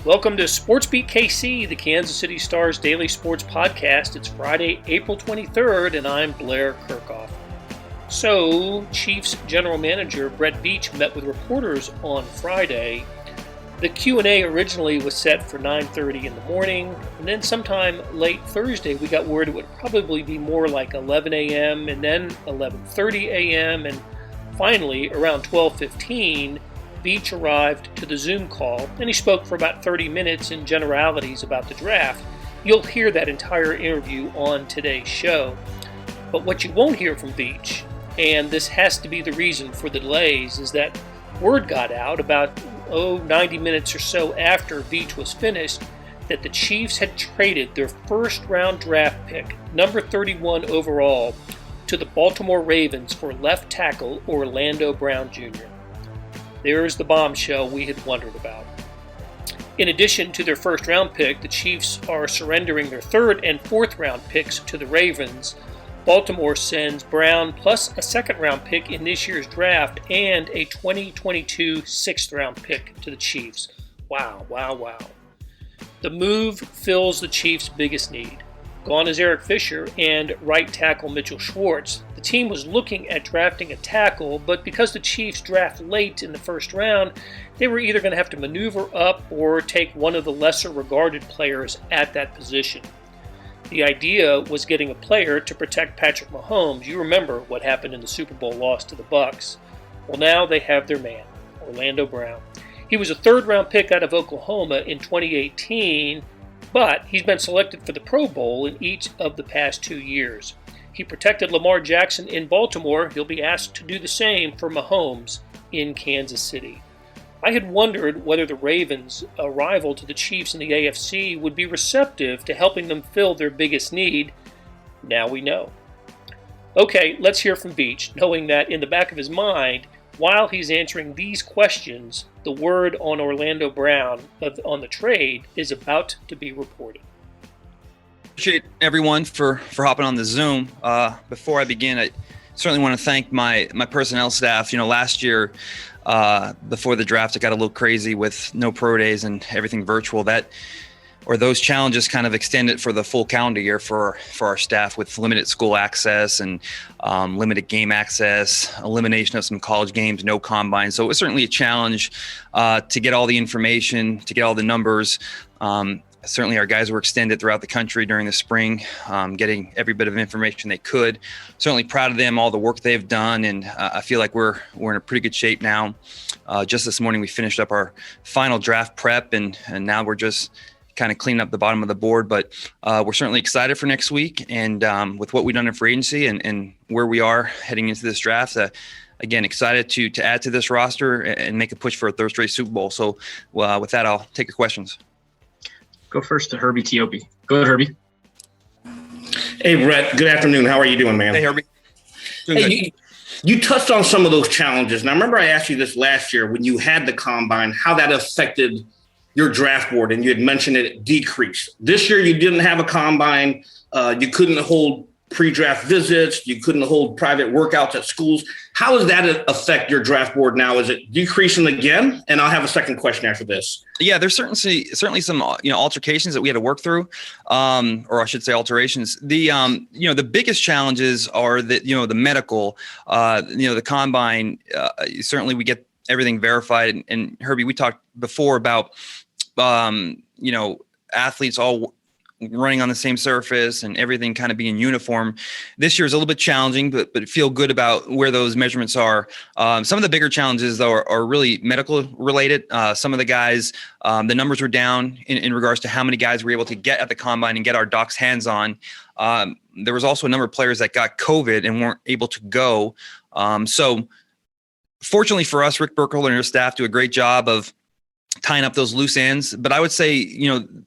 Welcome to Sports Beat KC, the Kansas City Star's daily sports podcast. It's Friday, April 23rd, and I'm Blair Kirchhoff. So, Chiefs General Manager Brett Veach met with reporters on Friday. The Q&A originally was set for 9:30 in the morning, and then sometime late Thursday we got word it would probably be more like 11 a.m. and then 11:30 a.m. and finally around 12:15 Veach arrived to the Zoom call, and he spoke for about 30 minutes in generalities about the draft. You'll hear that entire interview on today's show. But what you won't hear from Veach, and this has to be the reason for the delays, is that word got out about 90 minutes or so after Veach was finished that the Chiefs had traded their first-round draft pick, number 31 overall, to the Baltimore Ravens for left tackle Orlando Brown Jr. There's the bombshell we had wondered about. In addition to their first-round pick, the Chiefs are surrendering their third and fourth-round picks to the Ravens. Baltimore sends Brown plus a second-round pick in this year's draft and a 2022 sixth-round pick to the Chiefs. Wow. The move fills the Chiefs' biggest need. Gone is Eric Fisher and right tackle Mitchell Schwartz. The team was looking at drafting a tackle, but because the Chiefs draft late in the first round, they were either going to have to maneuver up or take one of the lesser regarded players at that position. The idea was getting a player to protect Patrick Mahomes. You remember what happened in the Super Bowl loss to the Bucs. Well, now they have their man, Orlando Brown. He was a third-round pick out of Oklahoma in 2018, but he's been selected for the Pro Bowl in each of the past 2 years. He protected Lamar Jackson in Baltimore. He'll be asked to do the same for Mahomes in Kansas City. I had wondered whether the Ravens, a rival to the Chiefs in the AFC, would be receptive to helping them fill their biggest need. Now we know. Okay, let's hear from Veach, knowing that in the back of his mind, while he's answering these questions, the word on Orlando Brown on the trade is about to be reported. Appreciate everyone for hopping on the Zoom. Before I begin, I certainly want to thank my personnel staff. Last year, before the draft, it got a little crazy with no pro days and everything virtual. Those challenges kind of extended for the full calendar year for our staff, with limited school access and limited game access, elimination of some college games, no combine. So it was certainly a challenge to get all the information, to get all the numbers. Certainly our guys were extended throughout the country during the spring, getting every bit of information they could. Certainly proud of them, all the work they've done, and I feel like we're in a pretty good shape now. Just this morning we finished up our final draft prep, and now we're just kind of cleaning up the bottom of the board, but we're certainly excited for next week, and with what we've done in free agency and where we are heading into this draft, again, excited to add to this roster and make a push for a third straight Super Bowl. So with that, I'll take your questions. Go first to Herbie Tiopi. Go ahead, Herbie. Hey, Brett. Good afternoon. How are you doing, man? Hey, Herbie. Hey, you touched on some of those challenges. Now, remember I asked you this last year when you had the combine, how that affected your draft board, and you had mentioned it decreased. This year, you didn't have a combine. You couldn't hold pre-draft visits. You couldn't hold private workouts at schools. How does that affect your draft board now? Is it decreasing again? And I'll have a second question after this. Yeah, there's certainly some altercations that we had to work through, or I should say alterations. The biggest challenges are the medical, the combine. Certainly we get everything verified. And Herbie, we talked before about athletes all running on the same surface and everything kind of being uniform. This year is a little bit challenging, but feel good about where those measurements are. Some of the bigger challenges, though, are really medical related. Some of the guys, the numbers were down in regards to how many guys we were able to get at the combine and get our docs hands on. There was also a number of players that got COVID and weren't able to go. So fortunately for us, Rick Burkholder and his staff do a great job of tying up those loose ends. But I would say,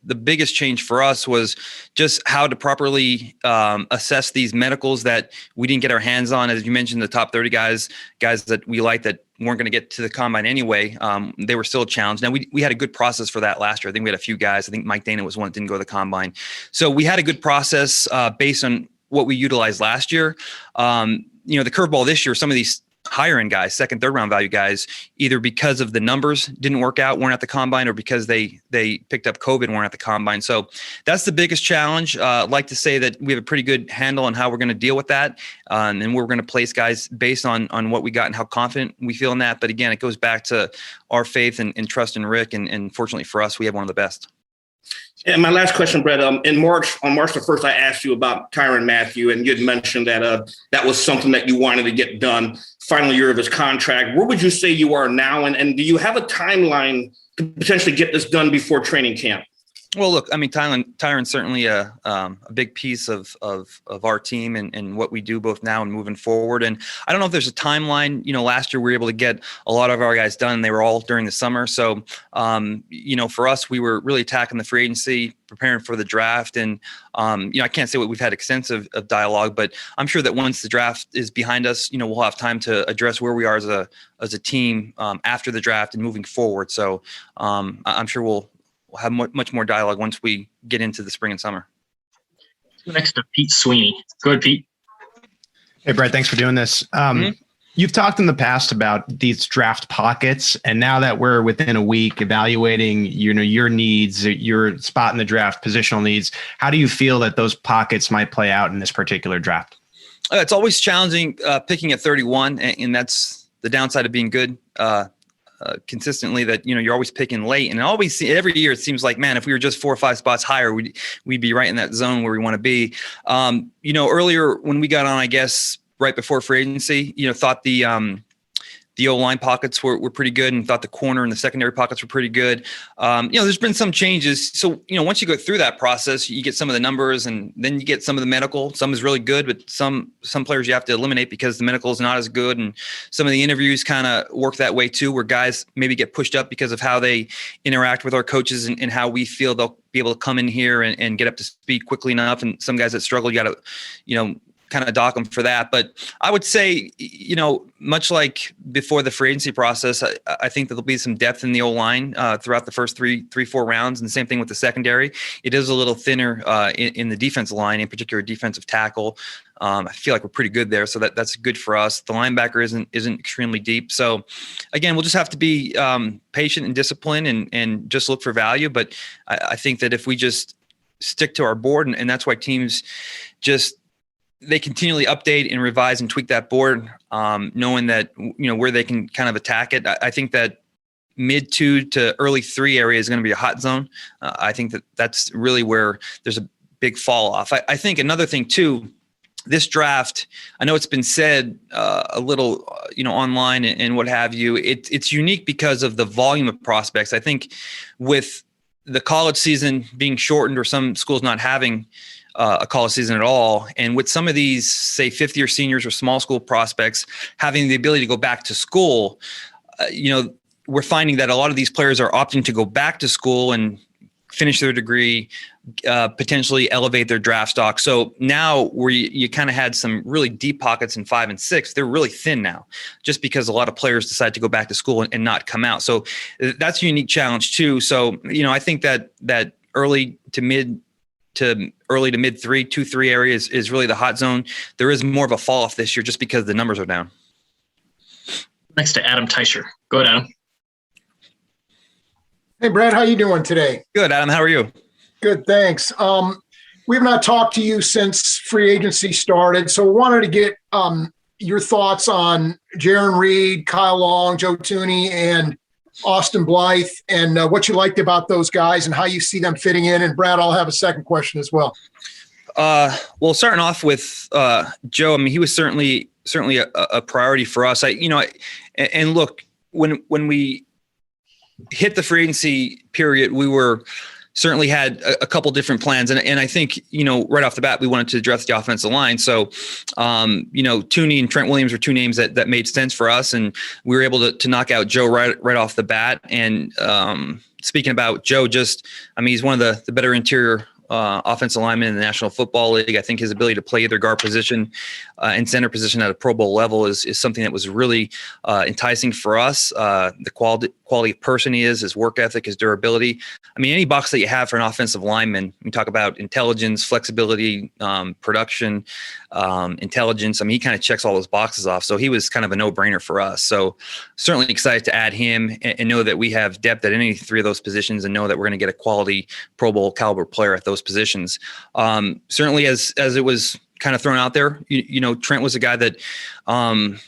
the biggest change for us was just how to properly assess these medicals that we didn't get our hands on. As you mentioned, the top 30 guys that we like that weren't going to get to the combine anyway. They were still a challenge. Now, we had a good process for that last year. I think we had a few guys. I think Mike Dana was one that didn't go to the combine. So we had a good process based on what we utilized last year. The curveball this year, some of these higher end guys, second, third round value guys, either because of the numbers didn't work out, weren't at the combine, or because they picked up COVID and weren't at the combine. So that's the biggest challenge. I'd like to say that we have a pretty good handle on how we're going to deal with that. And we're going to place guys based on what we got and how confident we feel in that. But again, it goes back to our faith and trust in Rick. And fortunately for us, we have one of the best. And my last question, Brett, on March the 1st, I asked you about Tyrann Mathieu, and you had mentioned that that was something that you wanted to get done, final year of his contract. Where would you say you are now? And do you have a timeline to potentially get this done before training camp? Well, look, I mean, Tyrann's certainly a big piece of our team and what we do both now and moving forward. And I don't know if there's a timeline. Last year we were able to get a lot of our guys done. They were all during the summer. So, for us, we were really attacking the free agency, preparing for the draft. And, I can't say we've had extensive dialogue, but I'm sure that once the draft is behind us, we'll have time to address where we are as a team after the draft and moving forward. So I'm sure we'll have much more dialogue once we get into the spring and summer. Next to Pete Sweeney. Go ahead, Pete. Hey, Brett, thanks for doing this. You've talked in the past about these draft pockets, and now that we're within a week evaluating, your needs, your spot in the draft, positional needs, how do you feel that those pockets might play out in this particular draft? It's always challenging picking at 31, and that's the downside of being good. Consistently that you're always picking late, and every year it seems like, man, if we were just 4 or 5 spots higher, we'd be right in that zone where we want to be. Earlier when we got on, I guess right before free agency, thought the O-line pockets were pretty good, and thought the corner and the secondary pockets were pretty good. There's been some changes. So, once you go through that process, you get some of the numbers, and then you get some of the medical. Some is really good, but some players you have to eliminate because the medical is not as good. And some of the interviews kind of work that way too, where guys maybe get pushed up because of how they interact with our coaches and how we feel they'll be able to come in here and get up to speed quickly enough. And some guys that struggle, you got to, kind of dock them for that. But I would say, much like before the free agency process, I think that there'll be some depth in the O-line throughout the first 3-4 rounds. And the same thing with the secondary. It is a little thinner in the defensive line, in particular defensive tackle. I feel like we're pretty good there. So that's good for us. The linebacker isn't extremely deep. So again, we'll just have to be patient and disciplined and just look for value. But I think that if we just stick to our board, and that's why teams they continually update and revise and tweak that board, knowing that, where they can kind of attack it. I think that mid 2 to early 3 area is going to be a hot zone. I think that's really where there's a big fall off. I think another thing too, this draft, I know it's been said a little, online and what have you. It's unique because of the volume of prospects. I think with the college season being shortened, or some schools not having a college season at all, and with some of these, say, fifth-year seniors or small school prospects having the ability to go back to school, we're finding that a lot of these players are opting to go back to school and finish their degree, potentially elevate their draft stock. So now where you kind of had some really deep pockets in 5 and 6, they're really thin now, just because a lot of players decide to go back to school and not come out. So that's a unique challenge too. So, I think that early to mid 3, 2-3 areas is really the hot zone. There is more of a fall off this year just because the numbers are down. Next to Adam Teicher. Go ahead, Adam. Hey, Brett, how you doing today? Good, Adam. How are you? Good, thanks. We've not talked to you since free agency started, so wanted to get your thoughts on Jaron Reed, Kyle Long, Joe Tooney, and Austin Blythe, and what you liked about those guys and how you see them fitting in. And Brad, I'll have a second question as well. Well, starting off with Joe, I mean, he was certainly a priority for us. And look, when we hit the free agency period, we certainly had a couple different plans. And I think, right off the bat, we wanted to address the offensive line. So, Tooney and Trent Williams were two names that made sense for us. And we were able to knock out Joe right off the bat. And speaking about Joe, he's one of the better interior offensive lineman in the National Football League. I think his ability to play either guard position and center position at a Pro Bowl level is something that was really enticing for us. The quality of person he is, his work ethic, his durability. I mean, any box that you have for an offensive lineman, we talk about intelligence, flexibility, production, intelligence. I mean, he kind of checks all those boxes off. So he was kind of a no-brainer for us. So certainly excited to add him and know that we have depth at any three of those positions and know that we're going to get a quality Pro Bowl caliber player at those positions. Certainly as it was kind of thrown out there, Trent was a guy that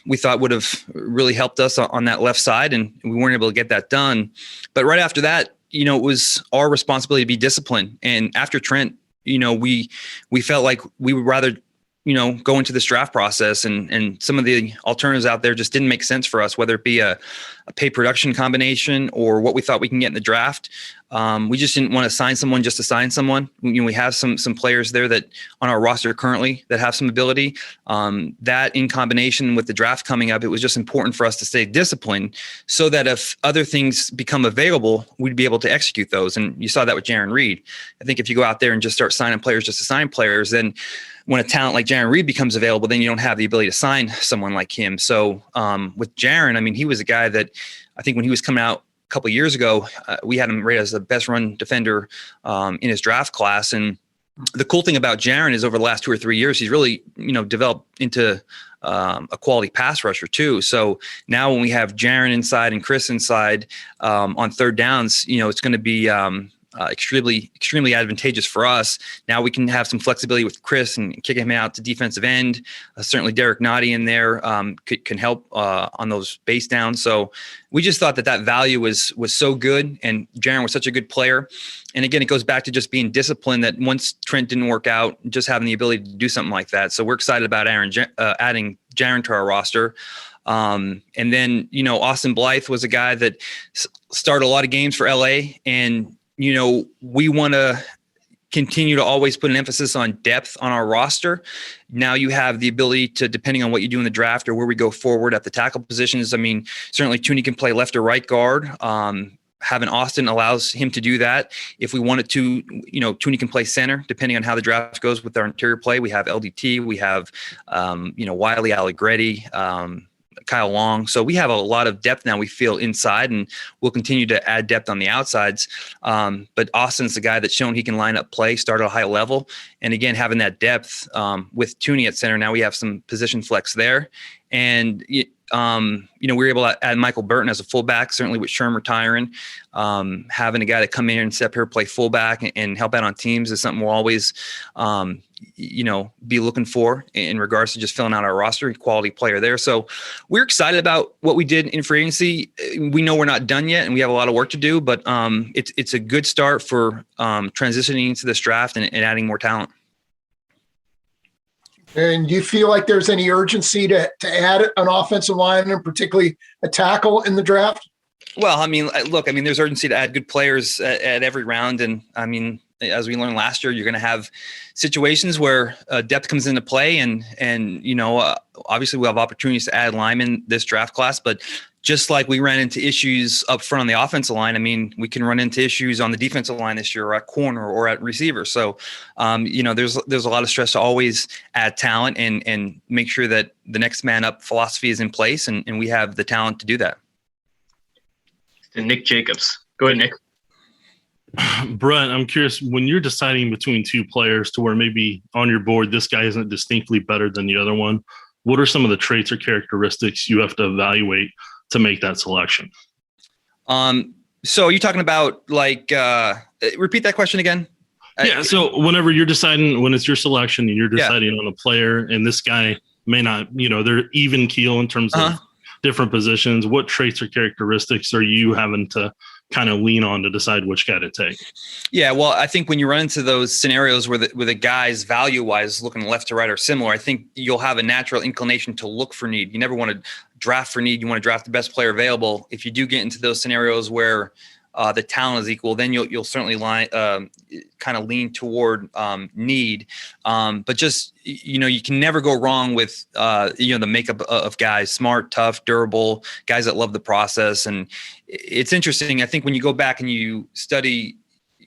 we thought would have really helped us on that left side, and we weren't able to get that done. But right after that, it was our responsibility to be disciplined. And after Trent, we felt like we would rather go into this draft process, and some of the alternatives out there just didn't make sense for us, whether it be a pay production combination or what we thought we can get in the draft. We just didn't want to sign someone just to sign someone. We have some players there that on our roster currently that have some ability. That in combination with the draft coming up, it was just important for us to stay disciplined so that if other things become available, we'd be able to execute those. And you saw that with Jaron Reed. I think if you go out there and just start signing players just to sign players, then when a talent like Jaron Reed becomes available, then you don't have the ability to sign someone like him. So with Jaron, I mean, he was a guy that I think when he was coming out a couple of years ago, we had him rated as the best run defender in his draft class. And the cool thing about Jaron is over the last 2 or 3 years, he's really, developed into a quality pass rusher too. So now when we have Jaron inside and Chris inside on third downs, it's going to be extremely advantageous for us. Now we can have some flexibility with Chris and kick him out to defensive end. Certainly Derek Noddy in there can help on those base downs. So we just thought that value was so good, and Jaron was such a good player. And again, it goes back to just being disciplined, that once Trent didn't work out, just having the ability to do something like that. So we're excited about adding Jaron to our roster. And then, Austin Blythe was a guy that started a lot of games for LA, and we want to continue to always put an emphasis on depth on our roster. Now you have the ability to, depending on what you do in the draft or where we go forward at the tackle positions. I mean, certainly Tooney can play left or right guard. Having Austin allows him to do that. If we wanted to, Tooney can play center, depending on how the draft goes with our interior play. We have LDT, we have, Wiley Allegretti, Kyle Long. So we have a lot of depth now, we feel, inside, and we'll continue to add depth on the outsides. But Austin's the guy that's shown he can line up play, start at a high level. And again, having that depth with Tooney at center, now we have some position flex there. And, we were able to add Michael Burton as a fullback, certainly with Sherm retiring. Having a guy to come in and step here, play fullback and help out on teams is something we'll always, be looking for in regards to just filling out our roster, quality player there. So we're excited about what we did in free agency. We know we're not done yet and we have a lot of work to do, but it's a good start for transitioning into this draft and adding more talent. And do you feel like there's any urgency to add an offensive lineman, particularly a tackle, in the draft? Well, I mean, there's urgency to add good players at every round. And I mean, as we learned last year, you're going to have situations where depth comes into play, and obviously we'll have opportunities to add linemen this draft class. But just like we ran into issues up front on the offensive line, I mean, we can run into issues on the defensive line this year, or at corner, or at receiver. So, there's a lot of stress to always add talent and make sure that the next man up philosophy is in place, and we have the talent to do that. And Nick Jacobs. Go ahead, Nick. Brett, I'm curious, when you're deciding between two players to where maybe on your board this guy isn't distinctly better than the other one, what are some of the traits or characteristics you have to evaluate to make that selection? So are you talking about repeat that question again? Yeah. So whenever you're deciding, when it's your selection and you're deciding on a player, and this guy may not, they're even keel in terms of different positions, what traits or characteristics are you having to kind of lean on to decide which guy to take? Yeah, well, I think when you run into those scenarios where the guys value-wise looking left to right are similar, I think you'll have a natural inclination to look for need. You never want to draft for need. You want to draft the best player available. If you do get into those scenarios where the talent is equal, then you'll certainly kind of lean toward need. But just, you can never go wrong with, the makeup of guys: smart, tough, durable, guys that love the process. And it's interesting. I think when you go back and you study,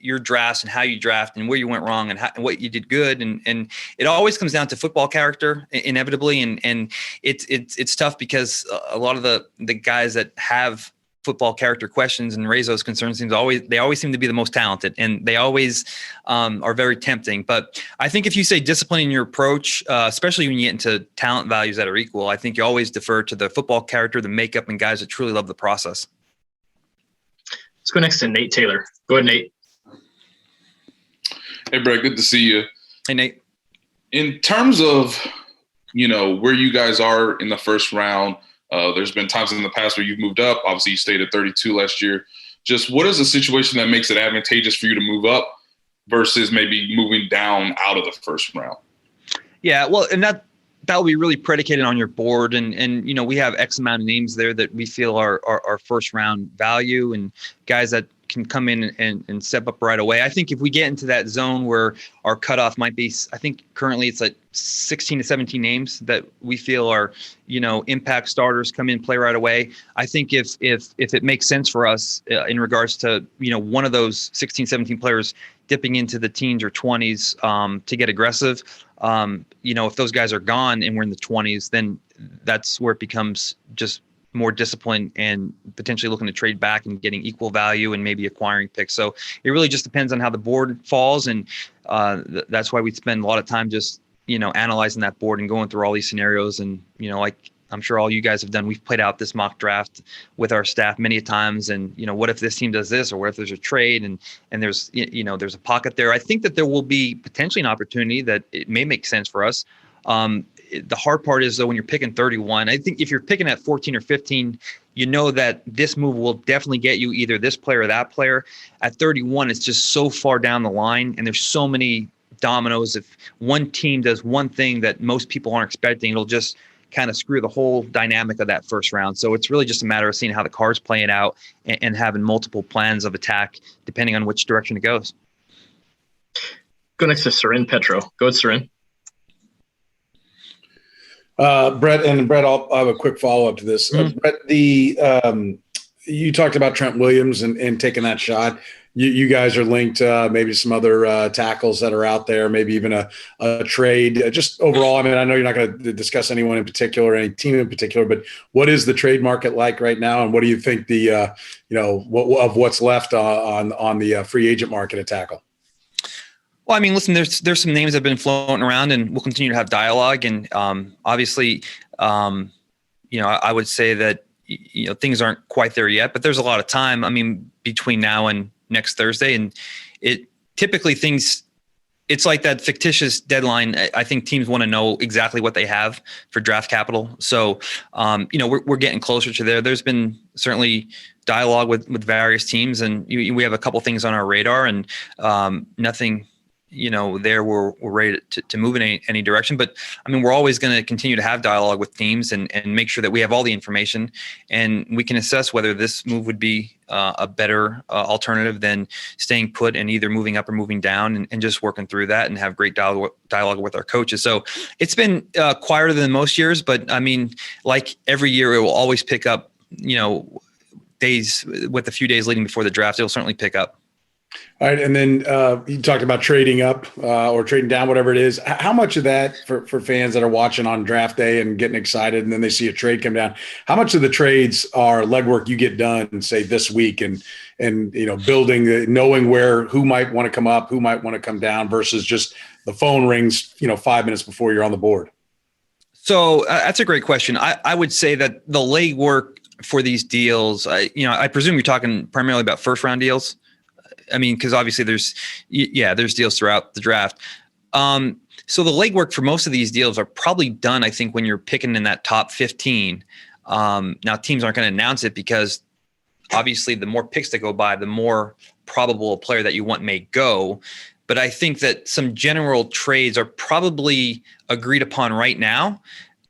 your drafts and how you draft and where you went wrong and what you did good. And it always comes down to football character inevitably. And it's tough because a lot of the guys that have football character questions and raise those concerns they always seem to be the most talented, and they always are very tempting. But I think if you say discipline in your approach, especially when you get into talent values that are equal, I think you always defer to the football character, the makeup, and guys that truly love the process. Let's go next to Nate Taylor. Go ahead, Nate. Hey, Brett, good to see you. Hey, Nate. In terms of, where you guys are in the first round, there's been times in the past where you've moved up. Obviously, you stayed at 32 last year. Just what is the situation that makes it advantageous for you to move up versus maybe moving down out of the first round? Yeah, well, and that will be really predicated on your board. And we have X amount of names there that we feel are first round value and guys that can come in and step up right away. I think if we get into that zone where our cutoff might be, I think currently it's like 16 to 17 names that we feel are, impact starters, come in, play right away. I think if it makes sense for us in regards to, one of those 16, 17 players dipping into the teens or 20s to get aggressive, if those guys are gone and we're in the 20s, then that's where it becomes just more discipline and potentially looking to trade back and getting equal value and maybe acquiring picks. So it really just depends on how the board falls. And that's why we spend a lot of time just, analyzing that board and going through all these scenarios. And, like I'm sure all you guys have done, we've played out this mock draft with our staff many times. And, what if this team does this, or what if there's a trade and there's, there's a pocket there. I think that there will be potentially an opportunity that it may make sense for us. The hard part is, though, when you're picking 31, I think if you're picking at 14 or 15, that this move will definitely get you either this player or that player. At 31, it's just so far down the line, and there's so many dominoes. If one team does one thing that most people aren't expecting, it'll just kind of screw the whole dynamic of that first round. So it's really just a matter of seeing how the card's playing out and having multiple plans of attack depending on which direction it goes. Go next to Seren Petro. Go ahead, Seren. Brett, I have a quick follow-up to this. Brett, you talked about Trent Williams and taking that shot. You guys are linked maybe some other tackles that are out there, maybe even a trade. Just overall, I mean, I know you're not going to discuss anyone in particular, any team in particular, but what is the trade market like right now, and what do you think of what's left on the free agent market at tackle? Well, I mean, listen, there's some names that have been floating around, and we'll continue to have dialogue. And obviously, I would say that things aren't quite there yet, but there's a lot of time. I mean, between now and next Thursday, and it typically it's like that fictitious deadline. I think teams want to know exactly what they have for draft capital. So, we're getting closer to there. There's been certainly dialogue with various teams, and we have a couple things on our radar, and nothing. There we're ready to move in any direction. But I mean, we're always going to continue to have dialogue with teams and make sure that we have all the information and we can assess whether this move would be a better alternative than staying put and either moving up or moving down and just working through that and have great dialogue with our coaches. So it's been quieter than most years, but I mean, like every year, it will always pick up, days with a few days leading before the draft. It'll certainly pick up. All right, and then you talked about trading up or trading down, whatever it is. How much of that for fans that are watching on draft day and getting excited, and then they see a trade come down? How much of the trades are legwork you get done, say this week, and building, knowing who might want to come up, who might want to come down, versus just the phone rings, 5 minutes before you're on the board? So that's a great question. I would say that the legwork for these deals, I presume you're talking primarily about first round deals. I mean, because obviously there's deals throughout the draft. So the legwork for most of these deals are probably done, I think, when you're picking in that top 15. Now, teams aren't going to announce it because obviously the more picks that go by, the more probable a player that you want may go. But I think that some general trades are probably agreed upon right now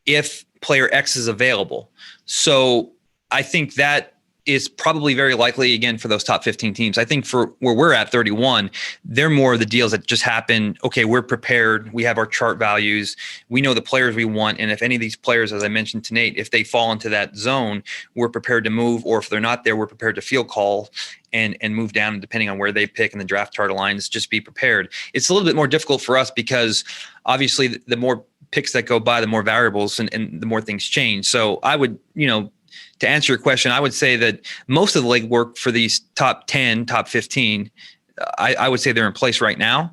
if player X is available. So I think that is probably very likely, again, for those top 15 teams. I think for where we're at 31, they're more of the deals that just happen. Okay, we're prepared. We have our chart values. We know the players we want. And if any of these players, as I mentioned to Nate, if they fall into that zone, we're prepared to move. Or if they're not there, we're prepared to field call and move down, and depending on where they pick in the draft chart aligns, just be prepared. It's a little bit more difficult for us because obviously the more picks that go by, the more variables and the more things change. So I would, to answer your question, I would say that most of the legwork for these top 10, top 15, I would say they're in place right now.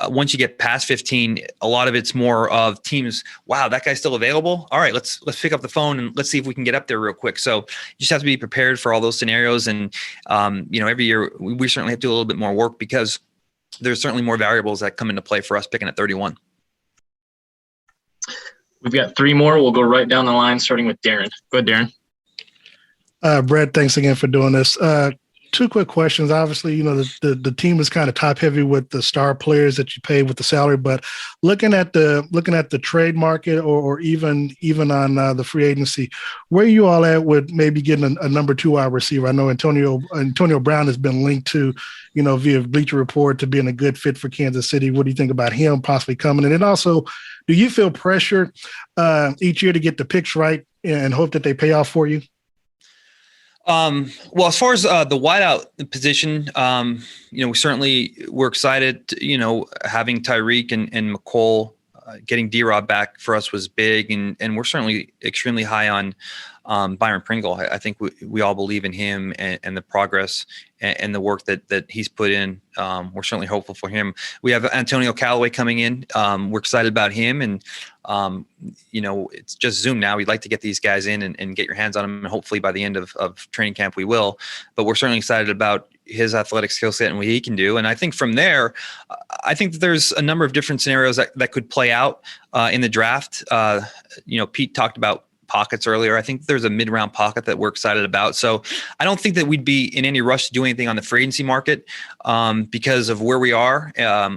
Once you get past 15, a lot of it's more of teams. Wow, that guy's still available. All right, let's pick up the phone and let's see if we can get up there real quick. So you just have to be prepared for all those scenarios. And every year we certainly have to do a little bit more work because there's certainly more variables that come into play for us picking at 31. We've got 3 more. We'll go right down the line, starting with Darren. Go ahead, Darren. Brett, thanks again for doing this. 2 quick questions. Obviously, the team is kind of top heavy with the star players that you pay with the salary, but looking at the trade market or even on the free agency, where you all at with maybe getting a number 2 wide receiver? I know Antonio Brown has been linked to, via Bleacher Report to being a good fit for Kansas City. What do you think about him possibly coming? And then also, do you feel pressure each year to get the picks right and hope that they pay off for you? Well, as far as the wideout position, we're excited. Having Tyreek and McCole, getting D-Rob back for us was big, and we're certainly extremely high on Byron Pringle. I think we all believe in him and the progress and the work that he's put in. We're certainly hopeful for him. We have Antonio Callaway coming in. We're excited about him, and it's just Zoom now. We'd like to get these guys in and get your hands on them, and hopefully by the end of training camp we will. But we're certainly excited about his athletic skill set and what he can do. And I think from there, I think that there's a number of different scenarios that could play out in the draft. Pete talked about pockets earlier. I think there's a mid-round pocket that we're excited about. So I don't think that we'd be in any rush to do anything on the free agency market because of where we are.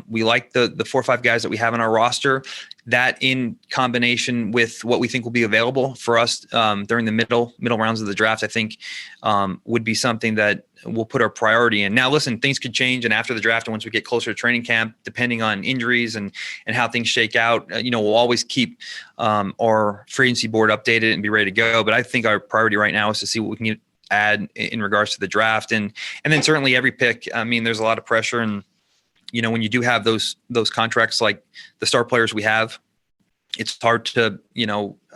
We like the 4 or 5 guys that we have on our roster. That in combination with what we think will be available for us during the middle rounds of the draft, I think would be something that we'll put our priority in. Now, listen, things could change, and after the draft and once we get closer to training camp, depending on injuries and how things shake out, we'll always keep our free agency board updated and be ready to go. But I think our priority right now is to see what we can add in regards to the draft, and then certainly every pick. I mean, there's a lot of pressure, and when you do have those contracts like the star players we have, it's hard to,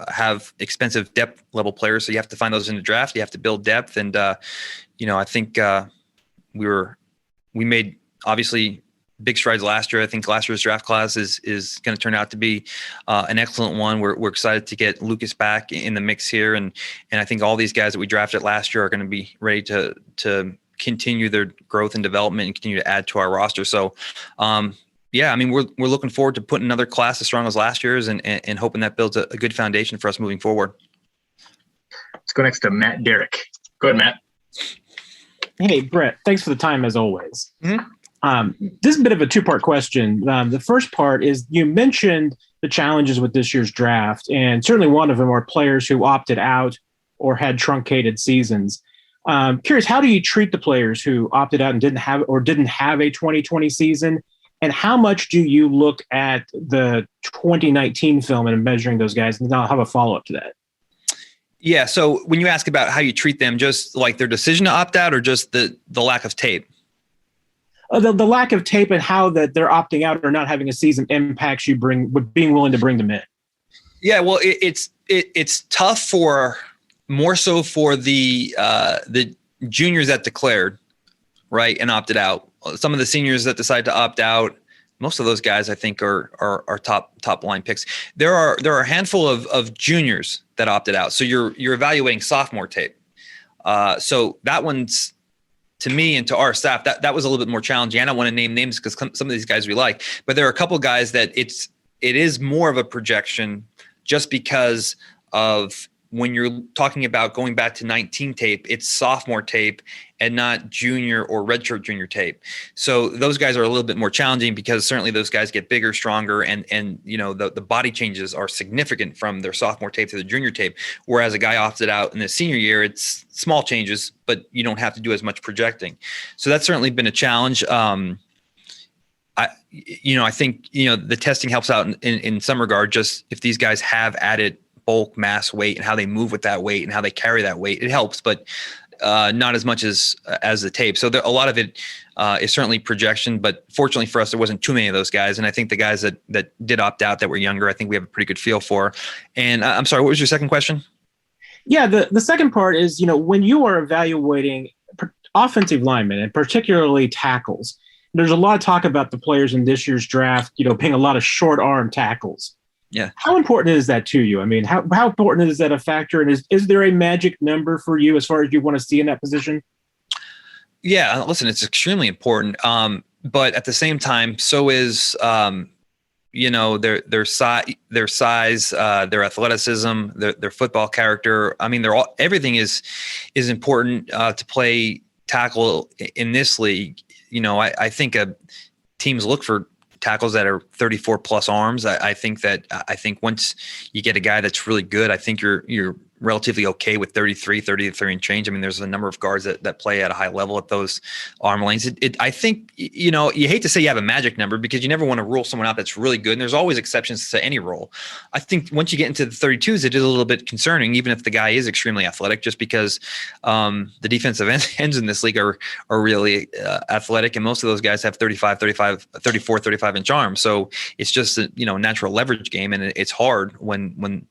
have expensive depth level players. So you have to find those in the draft. You have to build depth. And, I think we made obviously big strides last year. I think last year's draft class is going to turn out to be an excellent one. We're excited to get Lucas back in the mix here. And I think all these guys that we drafted last year are going to be ready to continue their growth and development and continue to add to our roster. So, yeah, I mean, we're looking forward to putting another class as strong as last year's and hoping that builds a good foundation for us moving forward. Let's go next to Matt Derrick. Go ahead, Matt. Hey, Brett, thanks for the time as always. Mm-hmm. This is a bit of a 2-part question. The first part is you mentioned the challenges with this year's draft, and certainly one of them are players who opted out or had truncated seasons. Curious, how do you treat the players who opted out and didn't have a 2020 season? And how much do you look at the 2019 film and measuring those guys? And I'll have a follow-up to that. Yeah. So when you ask about how you treat them, just like their decision to opt out or just the lack of tape? The lack of tape and how that they're opting out or not having a season impacts you with being willing to bring them in. Yeah. Well, it's tough more so for the juniors that declared, right, and opted out. Some of the seniors that decide to opt out, most of those guys I think are top line picks. There are a handful of juniors that opted out. So you're evaluating sophomore tape. So that one's, to me and to our staff, that was a little bit more challenging. I don't want to name names because some of these guys we like, but there are a couple of guys that it is more of a projection just because of when you're talking about going back to 19 tape, it's sophomore tape and not junior or redshirt junior tape. So those guys are a little bit more challenging because certainly those guys get bigger, stronger, and the body changes are significant from their sophomore tape to the junior tape. Whereas a guy opted out in the senior year, it's small changes, but you don't have to do as much projecting. So that's certainly been a challenge. I think the testing helps out in some regard. Just if these guys have added bulk, mass, weight, and how they move with that weight and how they carry that weight, it helps. But not as much as the tape. So a lot of it is certainly projection, but fortunately for us, there wasn't too many of those guys. And I think the guys that did opt out that were younger, I think we have a pretty good feel for. And I'm sorry, what was your second question? Yeah, the second part is, when you are evaluating offensive linemen and particularly tackles, there's a lot of talk about the players in this year's draft, being a lot of short arm tackles. Yeah. How important is that to you? I mean, how important is that a factor? And is there a magic number for you as far as you want to see in that position? Yeah, listen, it's extremely important. But at the same time, so is, their size, their athleticism, their football character. I mean, everything is important to play tackle in this league. I think teams look for tackles that are 34 plus arms. I think once you get a guy that's really good, I think you're relatively okay with 33 and change. I mean, there's a number of guards that play at a high level at those arm lengths. I think, you hate to say you have a magic number because you never want to rule someone out that's really good. And there's always exceptions to any rule. I think once you get into the 32s, it is a little bit concerning, even if the guy is extremely athletic, just because the defensive ends in this league are really athletic. And most of those guys have 34, 35 inch arms. So it's just a, natural leverage game. And it's hard when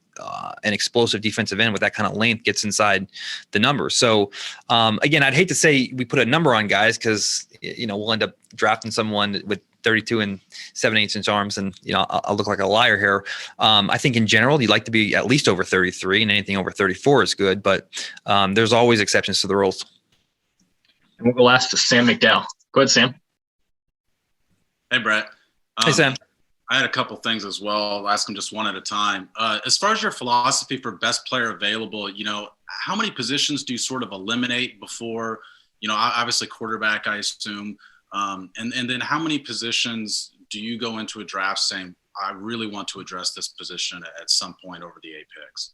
an explosive defensive end with that kind of length gets inside the numbers. So again, I'd hate to say we put a number on guys because, we'll end up drafting someone with 32 and 7/8 inch arms. And, I'll look like a liar here. I think in general, you'd like to be at least over 33 and anything over 34 is good, but there's always exceptions to the rules. And we'll go last to Sam McDowell. Go ahead, Sam. Hey, Brett. Hey, Sam. I had a couple things as well. I'll ask them just one at a time. As far as your philosophy for best player available, how many positions do you sort of eliminate before, obviously quarterback, I assume. And then how many positions do you go into a draft saying, I really want to address this position at some point over the 8 picks?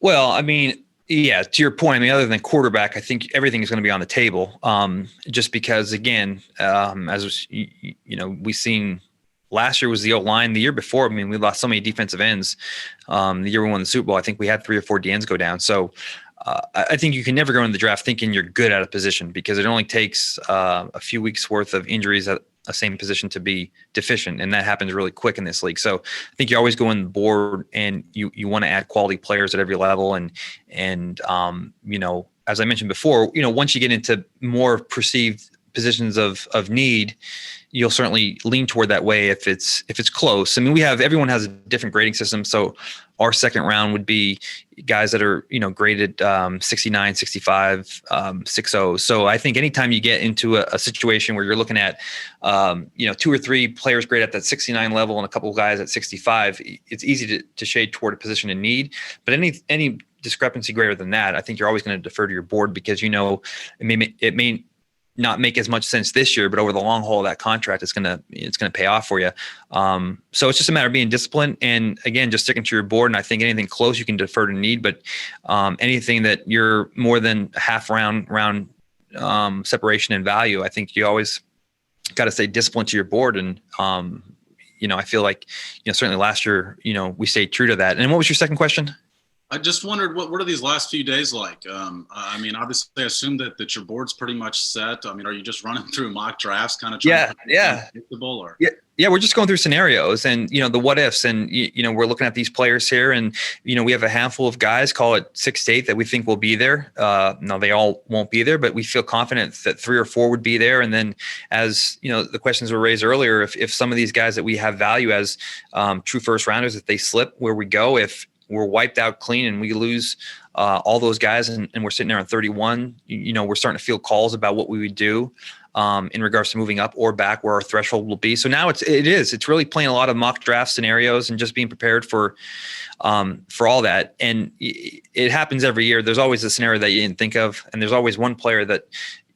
Well, I mean, yeah, to your point, I mean, other than quarterback, I think everything is going to be on the table. Just because, again, as we've seen – last year was the O-line. The year before, I mean, we lost so many defensive ends. The year we won the Super Bowl, I think we had 3 or 4 DNs go down. So I think you can never go into the draft thinking you're good at a position because it only takes a few weeks worth of injuries at a same position to be deficient. And that happens really quick in this league. So I think you always go on the board and you want to add quality players at every level. And as I mentioned before, once you get into more perceived positions of need, you'll certainly lean toward that way if it's close. I mean, everyone has a different grading system. So our second round would be guys that are, graded 69, 65, 60. So I think anytime you get into a situation where you're looking at, 2 or 3 players graded at that 69 level and a couple of guys at 65, it's easy to shade toward a position in need. But any discrepancy greater than that, I think you're always going to defer to your board because, it may not make as much sense this year, but over the long haul of that contract, it's gonna pay off for you. So it's just a matter of being disciplined and again, just sticking to your board. And I think anything close you can defer to need, but anything that you're more than half round separation in value, I think you always got to stay disciplined to your board. And I feel like certainly last year we stayed true to that. And what was your second question? I just wondered what are these last few days like? I mean, obviously, I assume that your board's pretty much set. I mean, are you just running through mock drafts, kind of? Yeah. Or? Yeah, we're just going through scenarios and the what ifs, and we're looking at these players here, and we have a handful of guys, call it 6 to 8, that we think will be there. No, they all won't be there, but we feel confident that 3 or 4 would be there. And then, as the questions were raised earlier, if some of these guys that we have value as true first rounders, if they slip, where we go, if we're wiped out clean and we lose all those guys and we're sitting there on 31, we're starting to feel calls about what we would do in regards to moving up or back where our threshold will be. So now it's really playing a lot of mock draft scenarios and just being prepared for all that. And it happens every year. There's always a scenario that you didn't think of. And there's always one player that,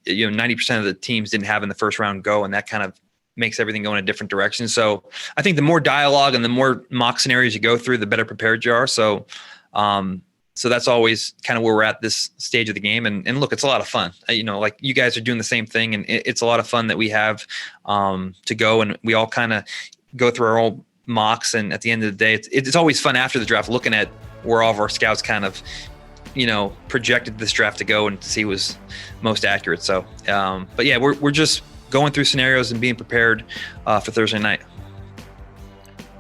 90% of the teams didn't have in the first round go. And that kind of makes everything go in a different direction. So I think the more dialogue and the more mock scenarios you go through, the better prepared you are. So that's always kind of where we're at this stage of the game. And look, it's a lot of fun. Like you guys are doing the same thing, and it's a lot of fun that we have to go, and we all kind of go through our own mocks. And at the end of the day, it's always fun after the draft, looking at where all of our scouts kind of, projected this draft to go and see who was most accurate. So, but yeah, we're just going through scenarios and being prepared for Thursday night.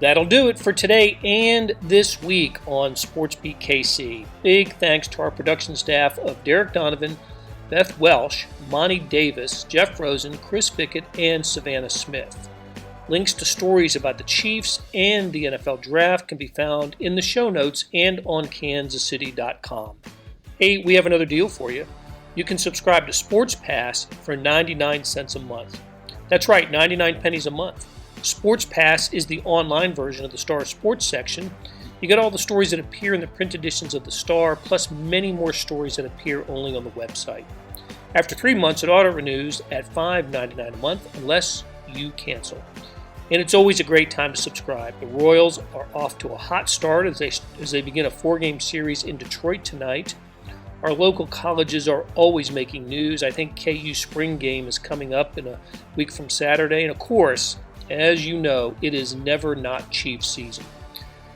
That'll do it for today and this week on SportsBeat KC. Big thanks to our production staff of Derek Donovan, Beth Welsh, Monty Davis, Jeff Rosen, Chris Bickett, and Savannah Smith. Links to stories about the Chiefs and the NFL Draft can be found in the show notes and on kansascity.com. Hey, we have another deal for you. You can subscribe to Sports Pass for 99 cents a month. That's right, 99 pennies a month. Sports Pass is the online version of the Star Sports section. You get all the stories that appear in the print editions of the Star, plus many more stories that appear only on the website. After 3 months, it auto-renews at $5.99 a month unless you cancel. And it's always a great time to subscribe. The Royals are off to a hot start as they begin a 4-game series in Detroit tonight. Our local colleges are always making news. I think KU spring game is coming up in a week from Saturday. And of course, as you know, it is never not Chiefs season.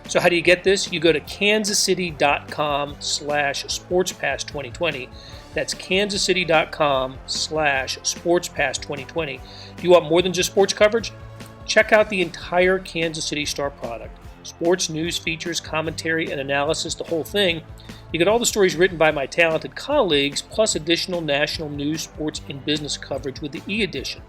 So how do you get this? You go to kansascity.com/sportspass2020. That's kansascity.com/sportspass2020. Do you want more than just sports coverage? Check out the entire Kansas City Star product. Sports news, features, commentary, and analysis, the whole thing. You get all the stories written by my talented colleagues, plus additional national news, sports, and business coverage with the e-edition.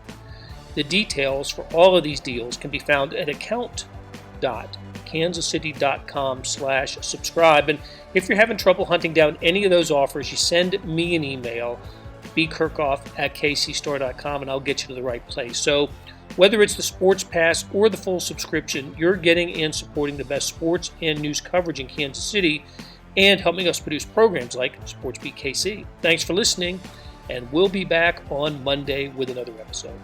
The details for all of these deals can be found at account.kansascity.com/subscribe. And if you're having trouble hunting down any of those offers, you send me an email, bkirkhoff@kcstar.com, and I'll get you to the right place. So whether it's the Sports Pass or the full subscription, you're getting and supporting the best sports and news coverage in Kansas City and helping us produce programs like SportsBeat KC. Thanks for listening, and we'll be back on Monday with another episode.